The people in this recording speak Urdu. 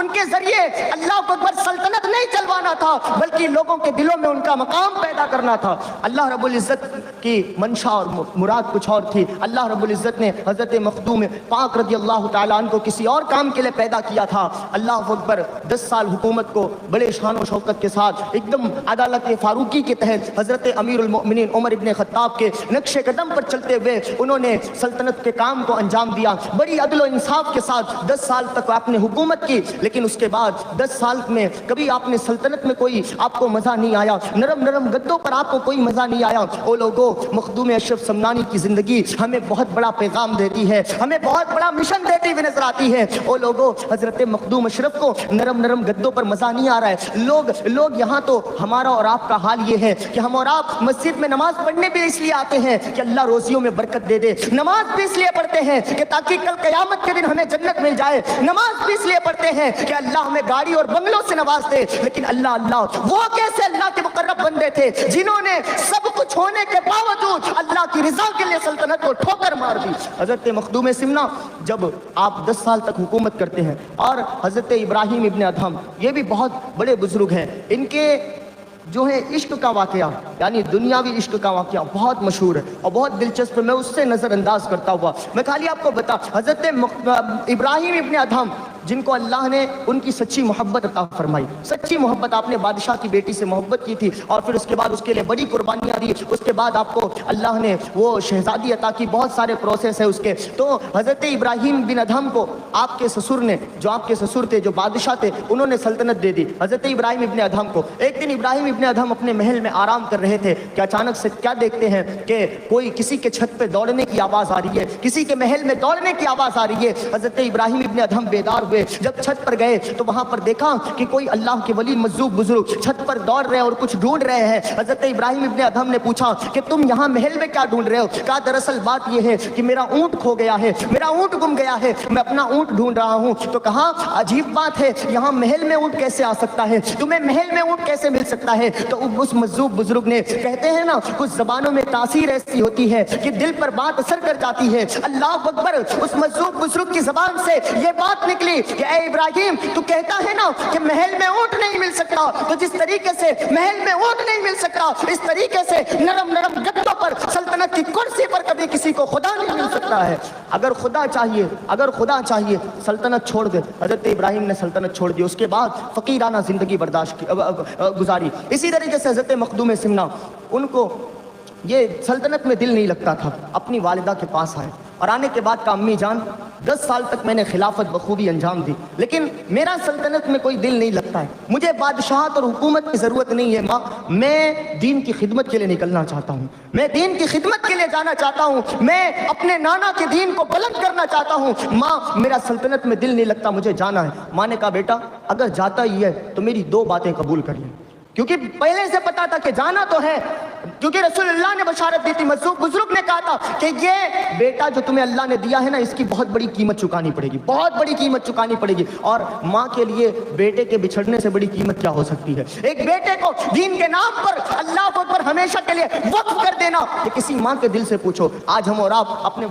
ان کے ذریعے اللہ اکبر سلطنت نہیں چلوانا تھا بلکہ لوگوں کے دلوں میں ان کا مقام پیدا کرنا تھا۔ اللہ رب العزت کی منشا اور مراد کچھ اور تھی۔ اللہ رب العزت نے حضرت مخدوم پاک رضی اللہ تعالیٰ عنہ کو کسی اور کام کے لیے پیدا کیا تھا۔ اللہ اکبر 10 سال حکومت کو بڑے شان و شوکت کے ساتھ ایک دم عدالت فاروقی کے تحت حضرت امیر المؤمنین عمر ابن خطاب کے نقش قدم پر چلتے ہوئے انہوں نے سلطنت کے کام کو انجام دیا، بڑی عدل و انصاف کے ساتھ 10 سال تک آپ نے حکومت کی۔ لیکن اس کے بعد 10 سال میں کبھی آپ نے سلطنت میں کوئی آپ کو مزہ نہیں آیا، نرم نرم گدوں پر آپ کو کوئی مزہ نہیں آیا۔ او لوگوں، مخدوم اشرف سمنانی کی زندگی ہمیں بہت بڑا پیغام دیتی ہے، ہمیں بہت بڑا مشن دیتی ہوئی نظر آتی ہے۔ او لوگوں، حضرت مخدوم اشرف کو نرم نرم گدوں پر مزہ نہیں آ رہا ہے۔ لوگ یہاں تو ہمارا اور آپ کا حال یہ ہے کہ ہم اور آپ مسجد میں نماز پڑھنے بھی اس لیے آتے ہیں کہ اللہ روزیوں میں برکت دے دے، نماز بھی اس لیے پڑھتے ہیں کہ تاکہ کل قیامت کے دن ہمیں جنت مل جائے، نماز بھی اس لیے پڑھتے ہیں کہ اللہ ہمیں گاڑی اور بنگلوں سے نواز دے۔ لیکن اللہ وہ کیسے اللہ کے مقرب بندے تھے جنہوں نے سب کچھ ہونے کے باوجود اللہ کی رضا کے لیے سلطنت کو ٹھوکر مار دی۔ حضرت مخدوم سمنا جب آپ 10 سال تک حکومت کرتے ہیں، اور حضرت ابراہیم ابن ادہم یہ بھی بہت بڑے بزرگ ہیں، ان کے جو ہے عشق کا واقعہ، یعنی دنیاوی عشق کا واقعہ بہت مشہور ہے اور بہت دلچسپ ہے۔ میں اس سے نظر انداز کرتا ہوا میں خالی آپ کو بتا، حضرت ابراہیم ابن ادہم جن کو اللہ نے ان کی سچی محبت عطا فرمائی، سچی محبت، آپ نے بادشاہ کی بیٹی سے محبت کی تھی اور پھر اس کے بعد اس کے لیے بڑی قربانیاں دی، اس کے بعد آپ کو اللہ نے وہ شہزادی عطا کی، بہت سارے پروسیس ہے اس کے۔ تو حضرت ابراہیم بن ادہم کو آپ کے سسر نے، جو آپ کے سسر تھے، جو بادشاہ تھے، انہوں نے سلطنت دے دی حضرت ابراہیم ابن ادہم کو۔ ایک دن ابراہیم ابن ادہم اپنے محل میں آرام کر رہے تھے کہ اچانک سے کیا دیکھتے ہیں کہ کوئی کسی کے چھت پہ دوڑنے کی آواز آ رہی ہے، کسی کے محل میں دوڑنے کی آواز آ رہی ہے۔ حضرت ابراہیم ابن ادہم بیدار ہوئے، جب چھت پر گئے تو وہاں پر دیکھا کہ کوئی اللہ کے ولی مجذوب بزرگ چھت پر دوڑ رہے اور کچھ ڈھونڈ رہے ہیں۔ حضرت ابراہیم ابن ادہم نے پوچھا کہ تم یہاں محل میں کیا ڈھونڈ رہے ہو؟ کہا دراصل بات یہ ہے کہ میرا اونٹ کھو گیا ہے، میرا اونٹ گم گیا ہے، میں اپنا اونٹ ڈھونڈ رہا ہوں۔ تو کہا عجیب بات ہے، یہاں محل میں اونٹ کیسے آ سکتا ہے، تمہیں محل میں اونٹ کیسے مل سکتا ہے؟ تو اس مجذوب بزرگ نے، کہتے ہیں نا کچھ زبانوں میں تاثیر ایسی ہوتی ہے کہ دل پر بات اثر کر جاتی ہے۔ اللہ اکبر، اس مجذوب بزرگ کی زبان سے یہ بات نکلی کہ اے ابراہیم، تو کہتا ہے نا کہ محل میں اونٹ نہیں مل سکتا، تو جس طریقے سے محل میں اونٹ نہیں مل سکتا، اس طریقے سے نرم نرم گدوں پر سلطنت کی کرسی پر کبھی کسی کو خدا نہیں مل سکتا ہے۔ اگر خدا چاہیے سلطنت چھوڑ دے۔ حضرت ابراہیم نے سلطنت چھوڑ دی، اس کے بعد فقیرانہ زندگی برداشت گزاری۔ اسی طریقے سے حضرت مخدوم سمنا، ان کو یہ سلطنت میں دل نہیں لگتا تھا، اپنی والدہ کے پاس آئے اور آنے کے بعد کہا امی جان 10 سال تک میں نے خلافت بخوبی انجام دی، لیکن میرا سلطنت میں کوئی دل نہیں لگتا ہے، مجھے بادشاہت اور حکومت کی ضرورت نہیں ہے ماں، میں دین کی خدمت کے لیے نکلنا چاہتا ہوں، میں دین کی خدمت کے لیے جانا چاہتا ہوں، میں اپنے نانا کے دین کو بلند کرنا چاہتا ہوں، ماں میرا سلطنت میں دل نہیں لگتا، مجھے جانا ہے۔ ماں نے کہا بیٹا اگر جاتا ہی ہے تو میری 2 باتیں قبول کر لیں، کیونکہ پہلے سے پتا تھا کہ جانا تو ہے، کیونکہ رسول اللہ نے بشارت دی تھی، بزرگ نے کہا تھا کہ یہ بیٹا جو تمہیں اللہ نے دیا ہے نا، اس کی بہت بڑی قیمت چکانی پڑے گی، بہت بڑی قیمت چکانی پڑے گی۔ اور ماں کے لیے بیٹے کے بچھڑنے سے بڑی قیمت کیا ہو سکتی ہے؟ ایک بیٹے کو دین کے نام پر اللہ کو پر ہمیشہ کے لیے وقف کر دینا، یہ کسی ماں کے دل سے پوچھو۔ آج ہم اور آپ اپنے